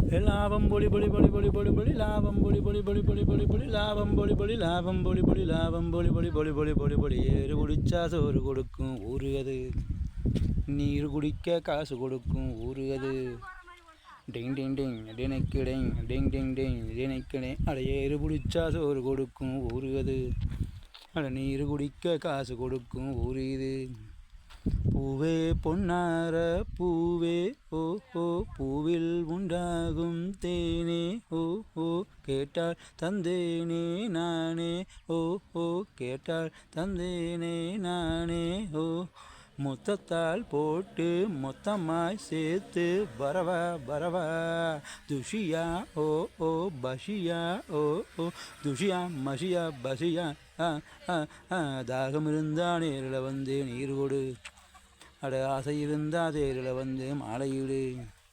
லாபம் பொலி பொலி பொலி பொலி பொலி பொலி லாபம் பொலி பொலி பொலி பொலி பொலி பொலி லாபம் பொலி பொலி லாபம் பொலி பொலி லாபம் பொலி பொலி பொலி பொலி பொலி பொலி ஏறு குடிச்சா சோறு கொடுக்கும் ஊரு அது நீர் குடிக்க காசு கொடுக்கும் ஊரு அது டிங் டிங் டிங் டினைக்கு டிங் டிங் டிங் டிங் டினைக்கணே அட ஏறு குடிச்சா சோறு கொடுக்கும் ஊரு அது அட நீர் குடிக்க காசு கொடுக்கும் ஊரு இது பூவே பொன்னார பூவே ஓ ஓ பூவில் உண்டாகும் தேனே ஓ ஓ கேட்டால் தந்தேனே நானே ஓ ஓ கேட்டால் தந்தேனே நானே ஓ மொத்தத்தால் போட்டு மொத்தமாய் சேர்த்து பரவா பரவா துஷியா ஓ ஓ பஷியா ஓ ஓ துஷியா மஷியா பஷியா தாகம் இருந்தா நேரில் வந்து நீர் கொடு அட ஆசை இருந்தா தேரில் வந்து மாலையிடு